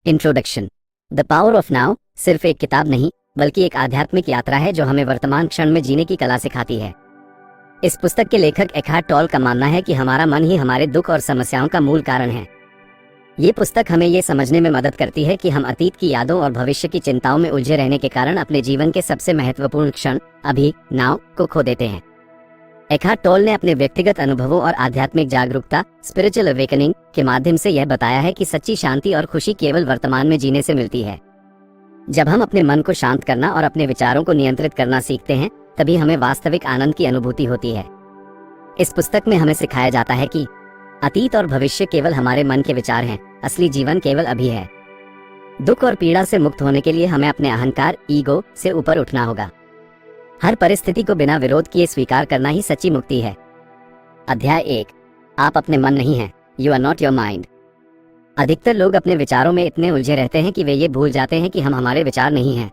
Introduction. The power of now सिर्फ एक किताब नहीं बल्कि एक आध्यात्मिक यात्रा है जो हमें वर्तमान क्षण में जीने की कला सिखाती है। इस पुस्तक के लेखक एखार्ट टोल का मानना है कि हमारा मन ही हमारे दुख और समस्याओं का मूल कारण है। ये पुस्तक हमें ये समझने में मदद करती है कि हम अतीत की यादों और भविष्य की चिंताओं में उलझे रहने के कारण अपने जीवन के सबसे महत्वपूर्ण क्षण अभी नाउ को खो देते हैं। एखार्ट टोल ने अपने व्यक्तिगत अनुभवों और आध्यात्मिक जागरूकता स्पिरिचुअल अवेकनिंग के माध्यम से यह बताया है कि सच्ची शांति और खुशी केवल वर्तमान में जीने से मिलती है। जब हम अपने मन को शांत करना और अपने विचारों को नियंत्रित करना सीखते हैं तभी हमें वास्तविक आनंद की अनुभूति होती है। इस पुस्तक में हमें सिखाया जाता है कि अतीत और भविष्य केवल हमारे मन के विचार हैं, असली जीवन केवल अभी है। दुख और पीड़ा से मुक्त होने के लिए हमें अपने अहंकार ईगो से ऊपर उठना होगा। हर परिस्थिति को बिना विरोध किए स्वीकार करना ही सच्ची मुक्ति है। अध्याय 1। आप अपने मन नहीं हैं, you are not your mind. अधिकतर लोग अपने विचारों में इतने उलझे रहते हैं कि वे ये भूल जाते हैं कि हम हमारे विचार नहीं हैं।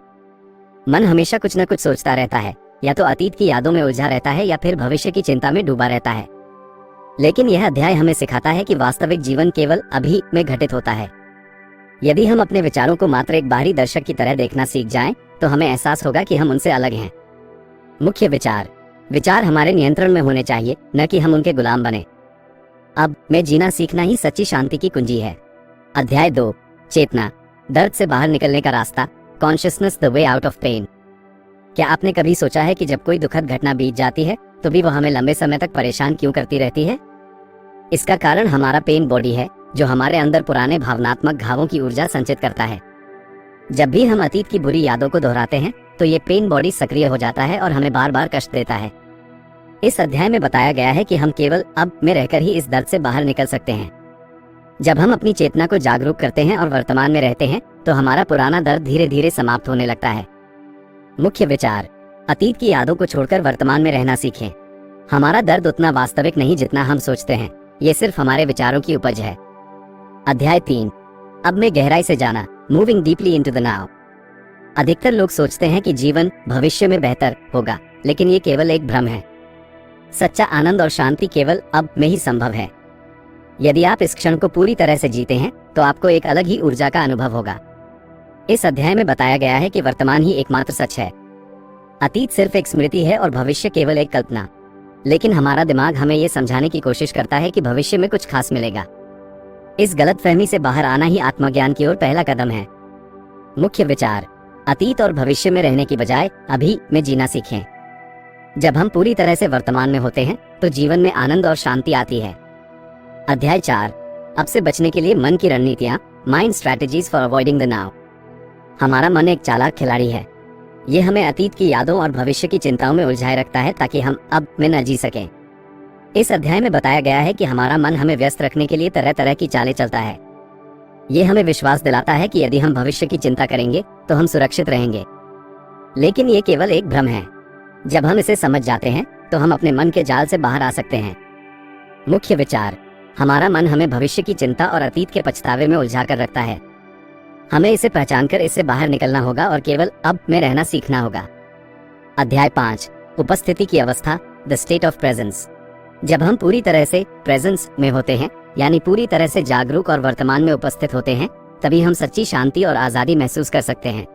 मन हमेशा कुछ न कुछ सोचता रहता है, या तो अतीत की यादों में उलझा रहता है या फिर भविष्य की चिंता में डूबा रहता है। लेकिन यह अध्याय हमें सिखाता है कि वास्तविक जीवन केवल अभी में घटित होता है। यदि हम अपने विचारों को मात्र एक बाहरी दर्शक की तरह देखना सीख जाएं, तो हमें एहसास होगा कि हम उनसे अलग हैं। मुख्य विचार हमारे नियंत्रण में होने चाहिए, न कि हम उनके गुलाम बने। अब में जीना सीखना ही सच्ची शांति की कुंजी है। अध्याय 2। चेतना, दर्द से बाहर निकलने का रास्ता, consciousness the way out of pain. क्या आपने कभी सोचा है कि जब कोई दुखद घटना बीत जाती है तो भी वह हमें लंबे समय तक परेशान क्यों करती रहती है? इसका कारण हमारा पेन बॉडी है, जो हमारे अंदर पुराने भावनात्मक घावों की ऊर्जा संचित करता है। जब भी हम अतीत की बुरी यादों को दोहराते हैं तो ये पेन बॉडी सक्रिय हो जाता है और हमें बार बार कष्ट देता है। इस अध्याय में बताया गया है कि हम केवल अब में रहकर ही इस दर्द से बाहर निकल सकते हैं। जब हम अपनी चेतना को जागरूक करते हैं और वर्तमान में रहते हैं तो हमारा पुराना दर्द धीरे धीरे समाप्त होने लगता है। मुख्य विचार, अतीत की यादों को छोड़कर वर्तमान में रहना सीखें। हमारा दर्द उतना वास्तविक नहीं जितना हम सोचते हैं, ये सिर्फ हमारे विचारों की उपज है। अध्याय 3। अब में गहराई से जाना, moving deeply into the now. अधिकतर लोग सोचते हैं कि जीवन भविष्य में बेहतर होगा, लेकिन ये केवल एक भ्रम है। सच्चा आनंद और शांति केवल अब में ही संभव है। यदि आप इस क्षण को पूरी तरह से जीते हैं तो आपको एक अलग ही ऊर्जा का अनुभव होगा। इस अध्याय में बताया गया है कि वर्तमान ही एकमात्र सच है। अतीत सिर्फ एक स्मृति है और भविष्य केवल एक कल्पना। लेकिन हमारा दिमाग हमें यह समझाने की कोशिश करता है कि भविष्य में कुछ खास मिलेगा। इस गलतफहमी से बाहर आना ही आत्मज्ञान की ओर पहला कदम है। मुख्य विचार, अतीत और भविष्य में रहने की बजाय अभी में जीना सीखें। जब हम पूरी तरह से वर्तमान में होते हैं तो जीवन में आनंद और शांति आती है। अध्याय 4। अब से बचने के लिए मन की रणनीतियां, mind strategies for avoiding the now. हमारा मन एक चालाक खिलाड़ी है। ये हमें अतीत की यादों और भविष्य की चिंताओं में उलझाए रखता है ताकि हम अब में न जी सकें। इस अध्याय में बताया गया है कि हमारा मन हमें व्यस्त रखने के लिए तरह तरह की चालें चलता है। ये हमें विश्वास दिलाता है कि यदि हम भविष्य की चिंता करेंगे तो हम सुरक्षित रहेंगे। लेकिन ये केवल एक भ्रम है। जब हम इसे समझ जाते हैं तो हम अपने मन के जाल से बाहर आ सकते हैं। मुख्य विचार, हमारा मन हमें भविष्य की चिंता और अतीत के पछतावे में उलझा कर रखता है। हमें इसे पहचानकर इससे बाहर निकलना होगा और केवल अब में रहना सीखना होगा। अध्याय 5। उपस्थिति की अवस्था, द स्टेट ऑफ प्रेजेंस। जब हम पूरी तरह से प्रेजेंस में होते हैं, यानी पूरी तरह से जागरूक और वर्तमान में उपस्थित होते हैं, तभी हम सच्ची शांति और आजादी महसूस कर सकते हैं।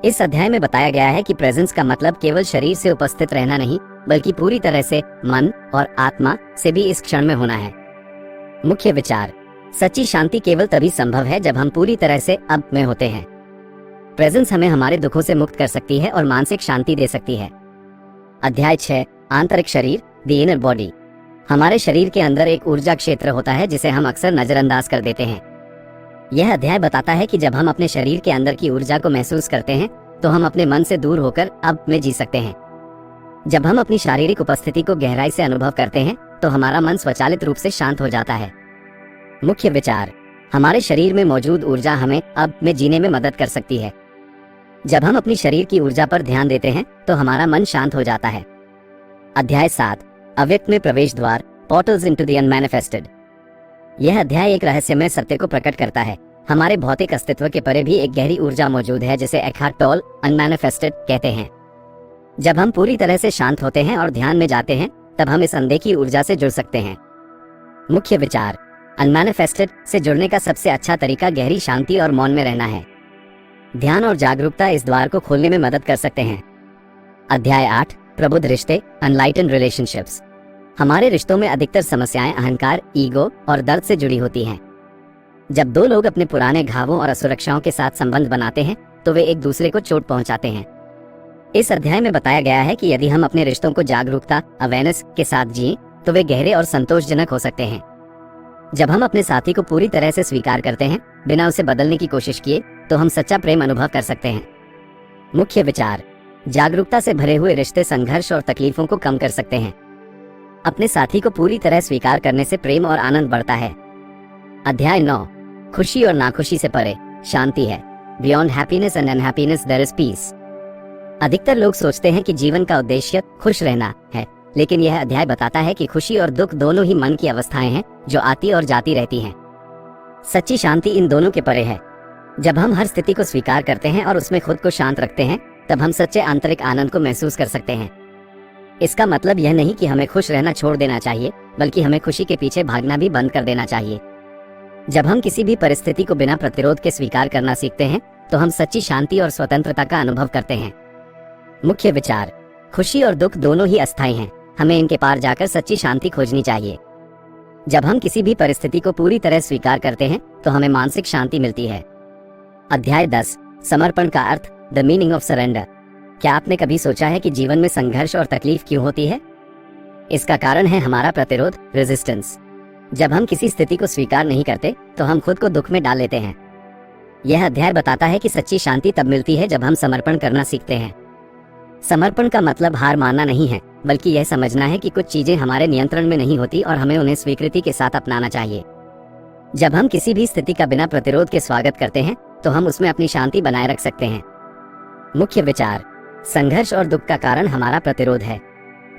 इस अध्याय में बताया गया है कि प्रेजेंस का मतलब केवल शरीर से उपस्थित रहना नहीं, बल्कि पूरी तरह से मन और आत्मा से भी इस क्षण में होना है। मुख्य विचार, सच्ची शांति केवल तभी संभव है जब हम पूरी तरह से अब में होते हैं। प्रेजेंस हमें हमारे दुखों से मुक्त कर सकती है और मानसिक शांति दे सकती है। अध्याय 6। आंतरिक शरीर, द इनर बॉडी। हमारे शरीर के अंदर एक ऊर्जा क्षेत्र होता है जिसे हम अक्सर नजरअंदाज कर देते हैं। यह अध्याय बताता है कि जब हम अपने शरीर के अंदर की ऊर्जा को महसूस करते हैं तो हम अपने मन से दूर होकर अब में जी सकते हैं। जब हम अपनी शारीरिक उपस्थिति को गहराई से अनुभव करते हैं तो हमारा मन स्वचालित रूप से शांत हो जाता है। मुख्य विचार, हमारे शरीर में मौजूद ऊर्जा हमें अब में जीने में मदद कर सकती है। जब हम अपनी शरीर की ऊर्जा पर ध्यान देते हैं तो हमारा मन शांत हो जाता है। अध्याय 7। अव्यक्त में प्रवेश द्वार, पोर्टल्स इनटू द अनमैनिफेस्टेड। यह अध्याय एक रहस्यमय सत्य को प्रकट करता है। हमारे भौतिक अस्तित्व के परे भी एक गहरी ऊर्जा मौजूद है जिसे एखार्ट टोल अनमैनिफेस्टेड कहते हैं। जब हम पूरी तरह से शांत होते हैं और ध्यान में जाते हैं तब हम इस अनदेखी ऊर्जा से जुड़ सकते हैं। मुख्य विचार, अनमैनिफेस्टेड से जुड़ने का सबसे अच्छा तरीका गहरी शांति और मौन में रहना है। ध्यान और जागरूकता इस द्वार को खोलने में मदद कर सकते हैं। अध्याय 8, प्रबुद्ध रिश्ते, अनलाइटेंड रिलेशनशिप्स। हमारे रिश्तों में अधिकतर समस्याएं अहंकार, ईगो और दर्द से जुड़ी होती हैं। जब दो लोग अपने पुराने घावों और असुरक्षाओं के साथ संबंध बनाते हैं तो वे एक दूसरे को चोट पहुंचाते हैं। इस अध्याय में बताया गया है कि यदि हम अपने रिश्तों को जागरूकता, अवेयरनेस के साथ जिएं तो वे गहरे और संतोषजनक हो सकते हैं। जब हम अपने साथी को पूरी तरह से स्वीकार करते हैं बिना उसे बदलने की कोशिश किए तो हम सच्चा प्रेम अनुभव कर सकते हैं। मुख्य विचार: जागरूकता से भरे हुए रिश्ते संघर्ष और तकलीफों को कम कर सकते हैं। अपने साथी को पूरी तरह स्वीकार करने से प्रेम और आनंद बढ़ता है। अध्याय 9, खुशी और नाखुशी से परे, शांति है। Beyond happiness and unhappiness there is peace. अधिकतर लोग सोचते हैं कि जीवन का उद्देश्य खुश रहना है, लेकिन यह अध्याय बताता है कि खुशी और दुख दोनों ही मन की अवस्थाएं हैं जो आती और जाती रहती हैं। सच्ची शांति इन दोनों के परे है। जब हम हर स्थिति को स्वीकार करते हैं और उसमें खुद को शांत रखते हैं तब हम सच्चे आंतरिक आनंद को महसूस कर सकते हैं। इसका मतलब यह नहीं कि हमें खुश रहना छोड़ देना चाहिए, बल्कि हमें खुशी के पीछे भागना भी बंद कर देना चाहिए। जब हम किसी भी परिस्थिति को बिना प्रतिरोध के स्वीकार करना सीखते हैं तो हम सच्ची शांति और स्वतंत्रता का अनुभव करते हैं। मुख्य विचार: खुशी और दुख दोनों ही अस्थायी हैं, हमें इनके पार जाकर सच्ची शांति खोजनी चाहिए। जब हम किसी भी परिस्थिति को पूरी तरह स्वीकार करते हैं तो हमें मानसिक शांति मिलती है। अध्याय 10, समर्पण का अर्थ, द मीनिंग ऑफ सरेंडर। क्या आपने कभी सोचा है कि जीवन में संघर्ष और तकलीफ क्यों होती है? इसका कारण है हमारा प्रतिरोध, रेजिस्टेंस। जब हम किसी स्थिति को स्वीकार नहीं करते तो हम खुद को दुख में डाल लेते हैं। यह अध्याय बताता है कि सच्ची शांति तब मिलती है जब हम समर्पण करना सीखते हैं। समर्पण का मतलब हार मानना नहीं है, बल्कि यह समझना है कि कुछ चीजें हमारे नियंत्रण में नहीं होती और हमें उन्हें स्वीकृति के साथ अपनाना चाहिए। जब हम किसी भी स्थिति का बिना प्रतिरोध के स्वागत करते हैं तो हम उसमें अपनी शांति बनाए रख सकते हैं। मुख्य विचार: संघर्ष और दुख का कारण हमारा प्रतिरोध है।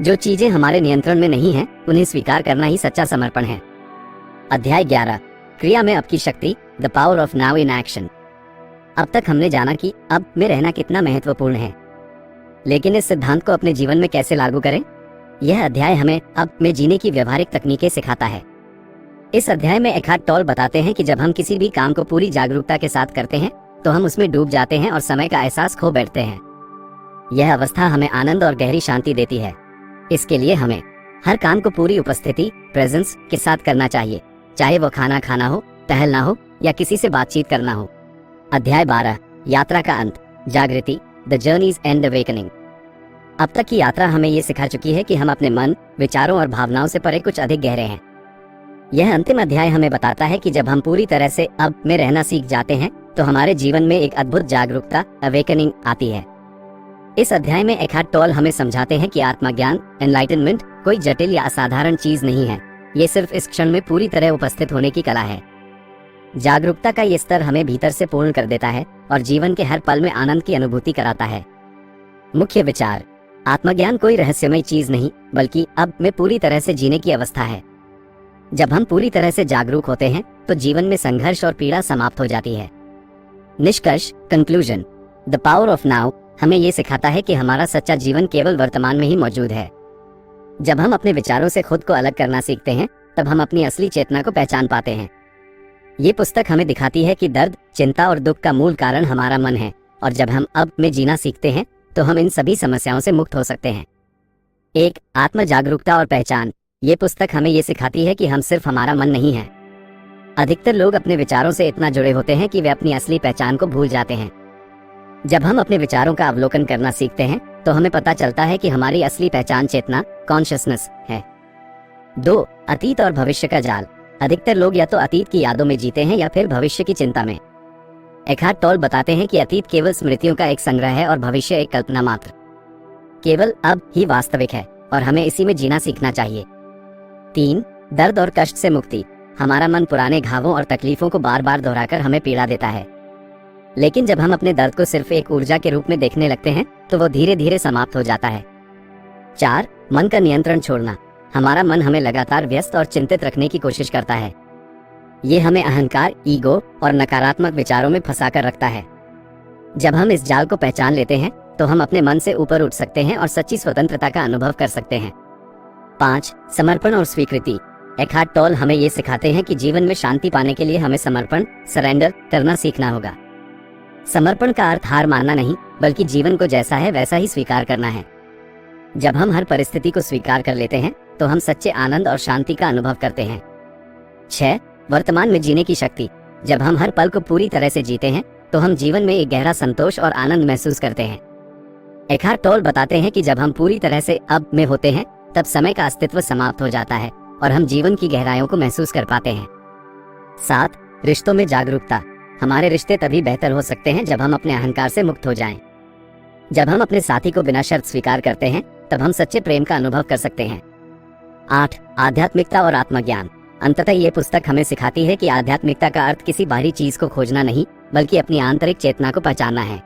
जो चीजें हमारे नियंत्रण में नहीं हैं, उन्हें स्वीकार करना ही सच्चा समर्पण है। अध्याय 11, क्रिया में अब की शक्ति, the power of now in action. अब तक हमने जाना कि अब में रहना कितना महत्वपूर्ण है, लेकिन इस सिद्धांत को अपने जीवन में कैसे लागू करें? यह अध्याय हमें अब में जीने की व्यवहारिक तकनीकें सिखाता है। इस अध्याय में एखार्ट टॉल बताते हैं कि जब हम किसी भी काम को पूरी जागरूकता के साथ करते हैं तो हम उसमें डूब जाते हैं और समय का एहसास खो बैठते हैं। यह अवस्था हमें आनंद और गहरी शांति देती है। इसके लिए हमें हर काम को पूरी उपस्थिति, प्रेजेंस के साथ करना चाहिए, चाहे वो खाना खाना हो, टहलना हो या किसी से बातचीत करना हो। अध्याय 12, यात्रा का अंत, जागृति, द जर्नीज एंड अवेकनिंग। अब तक की यात्रा हमें ये सिखा चुकी है कि हम अपने मन, विचारों और भावनाओं से परे कुछ अधिक गहरे हैं। यह अंतिम अध्याय हमें बताता है कि जब हम पूरी तरह से अब में रहना सीख जाते हैं तो हमारे जीवन में एक अद्भुत जागरूकता, अवेकनिंग आती है। इस अध्याय में एखार्ट टॉल हमें समझाते हैं कि आत्मज्ञान, एनलाइटनमेंट कोई जटिल या असाधारण चीज नहीं है, ये सिर्फ इस क्षण में पूरी तरह उपस्थित होने की कला है। जागरूकता का ये स्तर हमें भीतर से पूर्ण कर देता है और जीवन के हर पल में आनंद की अनुभूति कराता है। मुख्य विचार: आत्मज्ञान कोई रहस्यमय चीज नहीं, बल्कि अब में पूरी तरह से जीने की अवस्था है। जब हम पूरी तरह से जागरूक होते हैं तो जीवन में संघर्ष और पीड़ा समाप्त हो जाती है। निष्कर्ष, conclusion, the power of now हमें ये सिखाता है कि हमारा सच्चा जीवन केवल वर्तमान में ही मौजूद है। जब हम अपने विचारों से खुद को अलग करना सीखते हैं तब हम अपनी असली चेतना को पहचान पाते हैं। ये पुस्तक हमें दिखाती है कि दर्द, चिंता और दुख का मूल कारण हमारा मन है, और जब हम अब में जीना सीखते हैं तो हम इन सभी समस्याओं से मुक्त हो सकते हैं। एक, आत्म जागरूकता और पहचान। ये पुस्तक हमें ये सिखाती है कि हम सिर्फ हमारा मन नहीं है। अधिकतर लोग अपने विचारों से इतना जुड़े होते हैं कि वे अपनी असली पहचान को भूल जाते हैं। जब हम अपने विचारों का अवलोकन करना सीखते हैं तो हमें पता चलता है कि हमारी असली पहचान चेतना, कॉन्शियसनेस है। 2, अतीत और भविष्य का जाल। अधिकतर लोग या तो अतीत की यादों में जीते हैं या फिर भविष्य की चिंता में। एखार्ट टॉल बताते हैं कि अतीत केवल स्मृतियों का एक संग्रह है और भविष्य एक कल्पना मात्र। केवल अब ही वास्तविक है और हमें इसी में जीना सीखना चाहिए। 3, दर्द और कष्ट से मुक्ति। हमारा मन पुराने घावों और तकलीफों को बार बार दोहराकर हमें पीड़ा देता है, लेकिन जब हम अपने दर्द को सिर्फ एक ऊर्जा के रूप में देखने लगते हैं तो वो धीरे धीरे समाप्त हो जाता है। 4, मन का नियंत्रण छोड़ना। हमारा मन हमें लगातार व्यस्त और चिंतित रखने की कोशिश करता है। ये हमें अहंकार, ईगो और नकारात्मक विचारों में फंसाकर रखता है। जब हम इस जाल को पहचान लेते हैं तो हम अपने मन से ऊपर उठ सकते हैं और सच्ची स्वतंत्रता का अनुभव कर सकते हैं। 5, समर्पण और स्वीकृति। एखार्ट टोल हमें ये सिखाते हैं कि जीवन में शांति पाने के लिए हमें सरेंडर करना सीखना होगा। समर्पण का अर्थ हार मानना नहीं, बल्कि जीवन को जैसा है वैसा ही स्वीकार करना है। जब हम हर परिस्थिति को स्वीकार कर लेते हैं तो हम सच्चे आनंद और शांति का अनुभव करते हैं। 6. वर्तमान में जीने की शक्ति। जब हम हर पल को पूरी तरह से जीते हैं तो हम जीवन में एक गहरा संतोष और आनंद महसूस करते हैं। एखार्ट टोल बताते हैं कि जब हम पूरी तरह से अब में होते हैं तब समय का अस्तित्व समाप्त हो जाता है और हम जीवन की गहराइयों को महसूस कर पाते हैं। 7. रिश्तों में जागरूकता। हमारे रिश्ते तभी बेहतर हो सकते हैं जब हम अपने अहंकार से मुक्त हो जाएं। जब हम अपने साथी को बिना शर्त स्वीकार करते हैं तब हम सच्चे प्रेम का अनुभव कर सकते हैं। 8. आध्यात्मिकता और आत्मज्ञान। अंततः ये पुस्तक हमें सिखाती है कि आध्यात्मिकता का अर्थ किसी बाहरी चीज को खोजना नहीं, बल्कि अपनी आंतरिक चेतना को पहचानना है।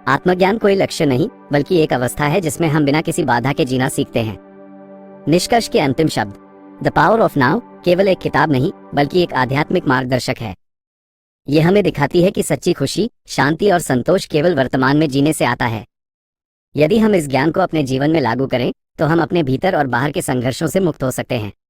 आत्मज्ञान कोई लक्ष्य नहीं, बल्कि एक अवस्था है जिसमें हम बिना किसी बाधा के जीना सीखते हैं। निष्कर्ष के अंतिम शब्द। द पावर ऑफ नाउ केवल एक किताब नहीं, बल्कि एक आध्यात्मिक मार्गदर्शक है। यह हमें दिखाती है कि सच्ची खुशी, शांति और संतोष केवल वर्तमान में जीने से आता है। यदि हम इस ज्ञान को अपने जीवन में लागू करें तो हम अपने भीतर और बाहर के संघर्षों से मुक्त हो सकते हैं।